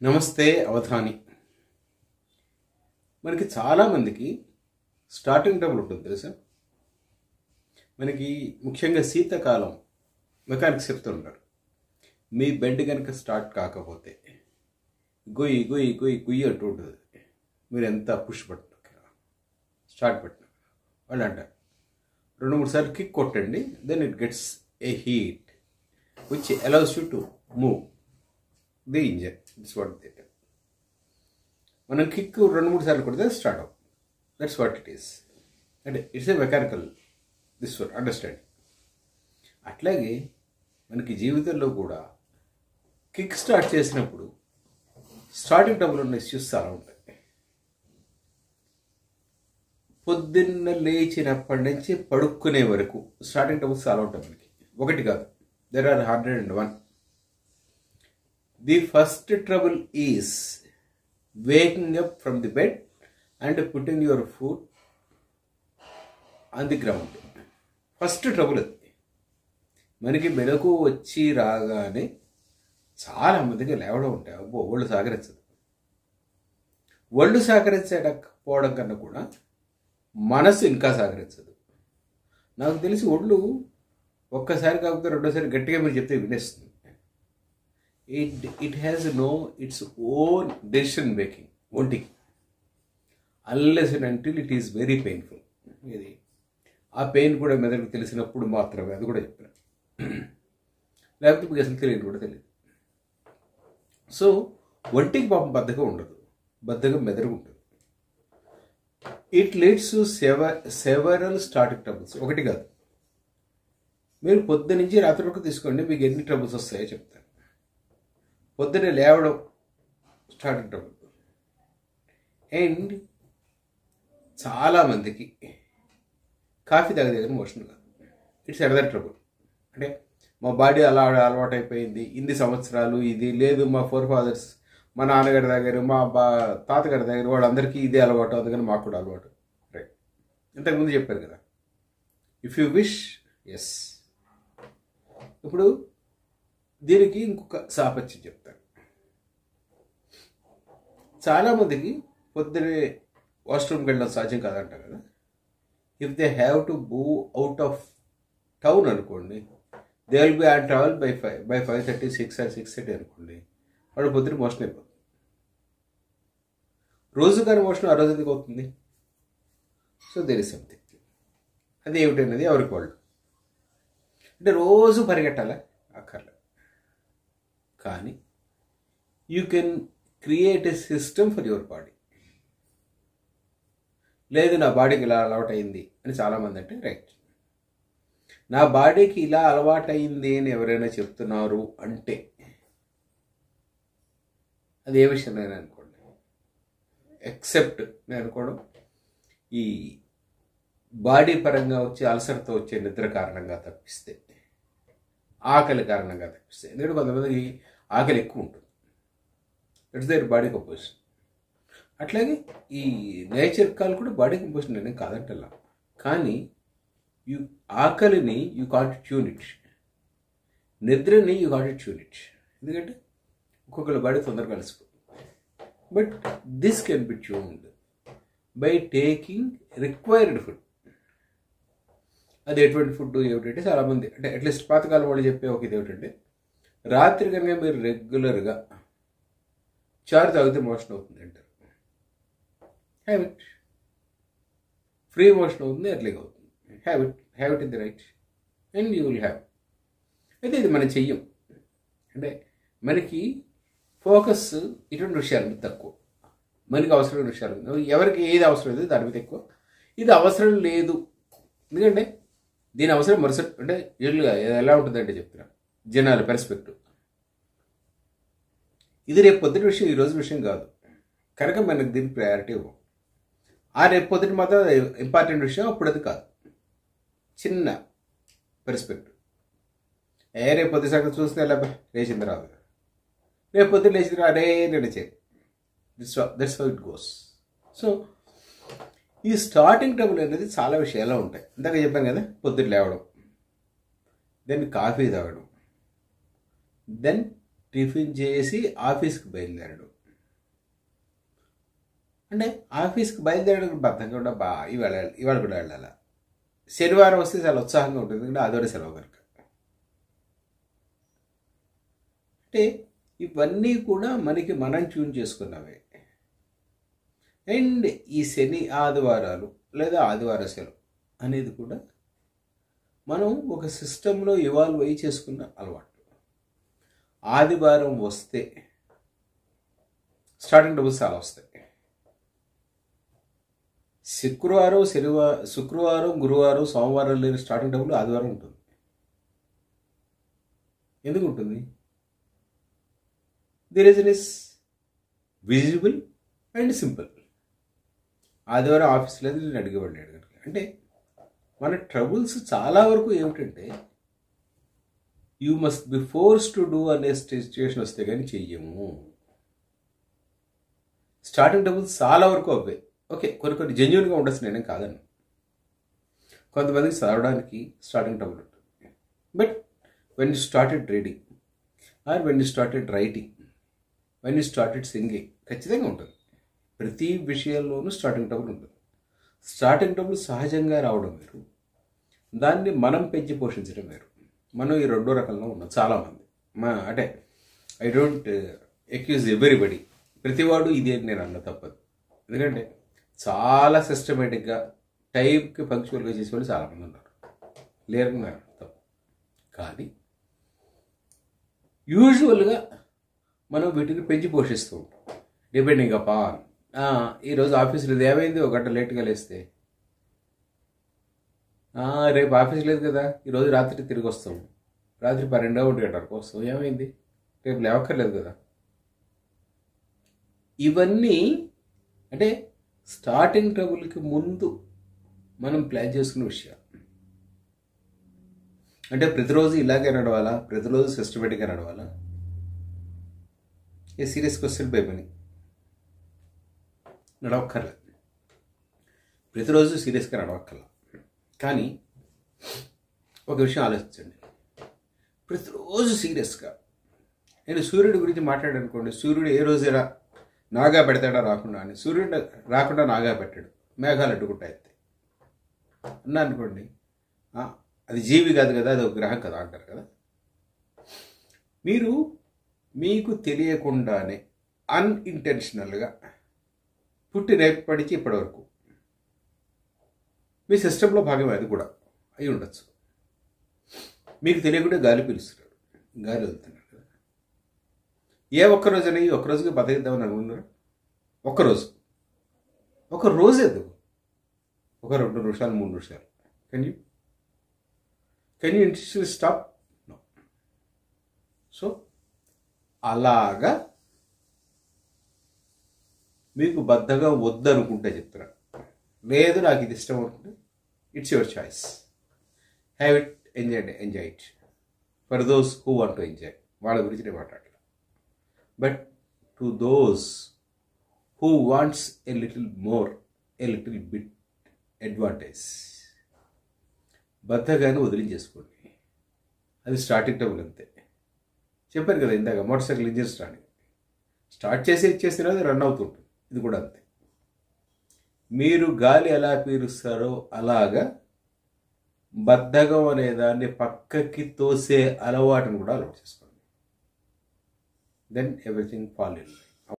నమస్తే అవధాని. మనకి చాలామందికి స్టార్టింగ్ ట్రబుల్ ఉంటుంది తెలుసా. మనకి ముఖ్యంగా శీతాకాలం మెకానిక్స్ చెప్తుంటారు, మీ బెడ్ కనుక స్టార్ట్ కాకపోతే గొయ్యి గొయ్యి గొయ్యి గుయ్యి అంటూ ఉంటుంది. మీరు ఎంత పుష్ పట్టిన స్టార్ట్ పట్టిన వాళ్ళు అంటారు 2-3 సార్లు కిక్ కొట్టండి, then it gets a heat which allows you to move the engine. It's what they tell. మనం కిక్ 2-3 సార్లు కొడితే స్టార్ట్ అవుతుంది. That's what it is. అంటే it's a mechanical this were understanding. అట్లాగే మనకి జీవితంలో కూడా కిక్ స్టార్ట్ చేసినప్పుడు స్టార్టింగ్ ట్రబుల్ ఉన్న ఇష్యూస్ చాలా ఉంటాయి. పొద్దున్న లేచినప్పటి నుంచి పడుక్కునే వరకు స్టార్టింగ్ ట్రబుల్స్ చాలా ఉంటాయి మనకి. ఒకటి కాదు, there are 101. The first trouble is waking up from the bed and putting your foot on the ground. First trouble అది. మనకి మెలకు వచ్చి రాగానే చాలా మందికి లేవడం ఉంటాయి. అబ్బో ఒళ్ళు సహకరించదు. ఒళ్ళు సహకరించకపోవడం కన్నా కూడా మనసు ఇంకా సహకరించదు. నాకు తెలిసి ఒళ్ళు ఒక్కసారి కాకపోతే రెండోసారి గట్టిగా మీరు చెప్తే వినేస్తుంది. It has its own decision making, ఒంటికి, unless and until it is very painful. ఇది ఆ పెయిన్ కూడా మెదడుకు తెలిసినప్పుడు మాత్రమే. అది కూడా చెప్పాను, లేకపోతే మీకు అసలు తెలియదు కూడా తెలియదు. సో ఒంటికి పాపం బద్ధకం ఉండదు, బద్ధకం మెదడు ఉంటుంది. It leads to several starting troubles. ఒకటి కాదు, మీరు పొద్దు నుంచి రాత్రి వరకు తీసుకోండి, మీకు ఎన్ని ట్రబుల్స్ వస్తాయో చెప్తాను. పొద్దున్నే లేవడం స్టార్టింగ్ ట్రబుల్. అండ్ చాలామందికి కాఫీ తాగేది మోషన్ కాదు, ఇట్స్ అనదర్ ట్రబుల్. అంటే మా బాడీ అలా అలవాటు అయిపోయింది, ఇన్ని సంవత్సరాలు ఇది లేదు. మా ఫోర్ ఫాదర్స్, మా నాన్నగారి దగ్గర, మా తాతగారి దగ్గర వాళ్ళందరికీ ఇదే అలవాటు, అందుకని మాకు కూడా అలవాటు. రైట్, ఇంతకుముందు చెప్పారు కదా, ఇఫ్ యూ విష్ ఎస్. ఇప్పుడు దీనికి ఇంకొక సాపత్యం చెప్తాను. చాలామందికి పొద్దునే వాష్రూమ్కి వెళ్ళడం సాధ్యం కాదంటారు కదా. If they have to move out of town అనుకోండి, they will be on travel by 5:30, 6 or 6:30 అనుకోండి, వాడు పొద్దున మోషన్ అయిపోతుంది. రోజు కానీ మోషన్ ఆ రోజు ఎందుకు అవుతుంది? So there is something. అది ఏమిటనేది ఎవరికి వాళ్ళు. అంటే రోజు పరిగెట్టాలా? అక్కర్లే. కానీ you can create a system for your body. లేదు నా బాడీకి ఇలా అలవాటైంది అని చాలామంది అంటే, రైట్, నా బాడీకి ఇలా అలవాటైంది అని ఎవరైనా చెప్తున్నారు అంటే అది ఏ విషయం నేను అనుకోండి, ఎక్సెప్ట్ నేను అనుకోవడం ఈ బాడీ పరంగా వచ్చే అల్సర్తో వచ్చే నిద్ర కారణంగా తప్పిస్తే, ఆకలి కారణంగా తప్పిస్తే. ఎందుకంటే కొంతమందికి ఆకలి ఎక్కువ ఉంటుంది, ఇట్స్ దేర్ బాడీ కంపోజిషన్. అట్లాగే ఈ నేచర్ కాల్ కూడా బాడీ కంపోజిషన్ నేను కాదంటలా. కానీ ఆకలిని యూ కాంట్ ట్యూన్ ఇట్, నిద్రని యూ కాంట్ ట్యూన్ ఇట్. ఎందుకంటే ఒక్కొక్కరి బాడీ తొందరగా కలిసిపోతుంది. But this can be tuned by taking required food. అది ఎటువంటి ఫుడ్ ఏమిటంటే, చాలామంది అంటే అట్లీస్ట్ పాతకాలం వాళ్ళు చెప్పే ఒక ఇది ఏమిటంటే, రాత్రి కనుక మీరు రెగ్యులర్గా చారు తాగితే మోషన్ అవుతుంది అంటారు. Have it. ఫ్రీ మోషన్ అవుతుంది, ఎర్లీగా అవుతుంది. Have it in the right and you will have. అయితే ఇది మనం చెయ్యం. అంటే మనకి ఫోకస్ ఇటువంటి విషయాలు తక్కువ, మనకి అవసరమైన విషయాలు. ఎవరికి ఏది అవసరం లేదు దాని మీద ఎక్కువ. ఇది అవసరం లేదు, ఎందుకంటే దీని అవసరం మరుసటి, అంటే యూజువల్గా ఎలా ఉంటుందంటే చెప్తున్నా, జనాల పెర్స్పెక్టివ్. ఇది రేపు పొద్దుటి విషయం, ఈరోజు విషయం కాదు కనుక మనకు దీనికి ప్రయారిటీ ఇవ్వం. ఆ రేపు పొద్దుటి మాత్రం ఇంపార్టెంట్ విషయం, అప్పుడు అది కాదు. చిన్న పెర్స్పెక్టివ్. రేపు పొద్దు సంగతి చూస్తే ఎలా లేచింది రాదు, రేపు పొద్దున్న లేచింది అదే నేను చేయాలి. That's how it goes. So ఈ స్టార్టింగ్ ట్రబుల్ అనేది చాలా విషయాలు ఉంటాయి. ఇందాక చెప్పాను కదా, పొద్దున్న లేవడం, దెన్ కాఫీ తాగడం, దెన్ టిఫిన్ చేసి ఆఫీస్కి బయలుదేరడు. అంటే ఆఫీస్కి బయలుదేరడానికి బద్ధంగా ఉండ ఇవాళ కూడా వెళ్ళాలి. శనివారం వస్తే చాలా ఉత్సాహంగా ఉంటుంది, ఎందుకంటే ఆదివారం సెలవు కనుక. అంటే ఇవన్నీ కూడా మనకి మనం ట్యూన్ చేసుకున్నవే. అండ్ ఈ శని ఆదివారాలు లేదా ఆదివార సెలవు అనేది కూడా మనం ఒక సిస్టంలో ఇవాల్వ్ అయ్యి చేసుకున్న అలవాటు. ఆదివారం వస్తే స్టార్టింగ్ డబ్బులు చాలా వస్తాయి. శుక్రవారం, గురువారం, సోమవారం లేని స్టార్టింగ్ డబ్బులు ఆదివారం ఉంటుంది. ఎందుకు ఉంటుంది? The reason is visible and simple. ఆదివారం ఆఫీస్ లేదు, నేను అడిగేవాడిని కనుక. అంటే మన ట్రబుల్స్ చాలా వరకు ఏమిటంటే you must be force to do అనే సిచ్యువేషన్ వస్తే కానీ చెయ్యము. స్టార్టింగ్ డబ్బుల్స్ చాలా వరకు అవ్వాయి. ఓకే, కొన్ని జెన్యున్గా ఉండొచ్చు, నేనేం కాదను. కొంతమందికి చదవడానికి స్టార్టింగ్ ట్రబుల్ ఉంటుంది. But when you started reading or when you started writing, when you started singing, ఖచ్చితంగా ఉంటుంది. ప్రతి విషయంలోనూ స్టార్టింగ్ ట్రబుల్ ఉంటుంది. స్టార్టింగ్ ట్రబుల్ సహజంగా రావడం వేరు, దాన్ని మనం పెంచి పోషించడం వేరు. మనం ఈ రెండో రకంలో ఉన్నాం చాలామంది. అంటే ఐ డోంట్ అక్యూజ్ ఎవ్రీబడి, ప్రతివాడు ఇది అని నేను అన్న తప్పదు. ఎందుకంటే చాలా సిస్టమేటిక్గా టైంకి పంక్చువల్గా చేసేవాళ్ళు చాలామంది ఉన్నారు, లేరని తప్పు. కానీ యూజువల్గా మనం వీటిని పెంచి పోషిస్తూ ఉంటాం, డిపెండింగ్ అపాన్. ఈరోజు ఆఫీస్ లేదు, ఏమైంది, ఒక గంట లేట్గా లేస్తే. రేపు ఆఫీస్ లేదు కదా, ఈరోజు రాత్రి తిరిగి వస్తాం, రాత్రి 12 గంటలకు వస్తాం, ఏమైంది, రేపు లేవక్కర్లేదు కదా. ఇవన్నీ అంటే స్టార్టింగ్ ట్రబుల్కి ముందు మనం ప్లాన్ చేసుకున్న విషయాలు. అంటే ప్రతిరోజు ఇలాగే నడవాలా, ప్రతిరోజు సిస్టమేటిక్గా నడవాలా? ఏ సీరియస్ క్వశ్చన్ బైబని నడవక్కర్లేదు, ప్రతిరోజు సీరియస్గా నడవక్కర్లా. కానీ ఒక విషయం ఆలోచించండి, ప్రతిరోజు సీరియస్గా నేను సూర్యుడి గురించి మాట్లాడాను అనుకోండి, సూర్యుడు ఏ రోజైనా నాగా పెడతాడా రాకుండా అని. సూర్యుడు రాకుండా నాగా పెట్టాడు, మేఘాలు అడ్డుకుంటాయి అన్నా అనుకోండి, అది జీవి కాదు కదా, అది ఒక గ్రహం కదా అంటారు కదా. మీరు మీకు తెలియకుండానే అన్ఇంటెన్షనల్గా పుట్టినప్పటి నుంచి ఇప్పటి వరకు మీ సిస్టంలో భాగమే అది కూడా అయి ఉండొచ్చు. మీకు తెలియకుండా గాలి పీలుస్తున్నాడు, గాలి వదులుతున్నాడు కదా. ఏ ఒక్కరోజున ఈ ఒక్కరోజుకి బతికిద్దామని అనుకున్నారు? ఒక రోజు ఎందుకు, ఒక 2 నిమిషాలు 3 నిమిషాలు. Can you intentionally stop? No. So అలాగా మీకు బద్ధగా వద్దనుకుంటే చెప్తున్నా, లేదు నాకు ఇది ఇష్టం అనుకుంటే it's your choice. Have it, enjoy it. For those who want to enjoy, వాళ్ళ గురించి నేను మాట్లాడలేదు. But to those who wants a little more, a little bit advantage, బద్ధగానే వదిలించేసుకోండి. అది స్టార్టింగ్ ట్రబుల్ అంతే. చెప్పాను కదా ఇందాక, మోటార్ సైకిల్ ఇంజిన్ స్టార్ట్ చేసి ఇచ్చేసిన అది రన్ అవుతుంటుంది. ఇది కూడా అంతే. మీరు గాలి ఎలా పీలుస్తారో అలాగా బద్ధకం అనే దాన్ని పక్కకి తోసే అలవాటును కూడా అలవాటు చేసుకోండి. Then everything fall in line.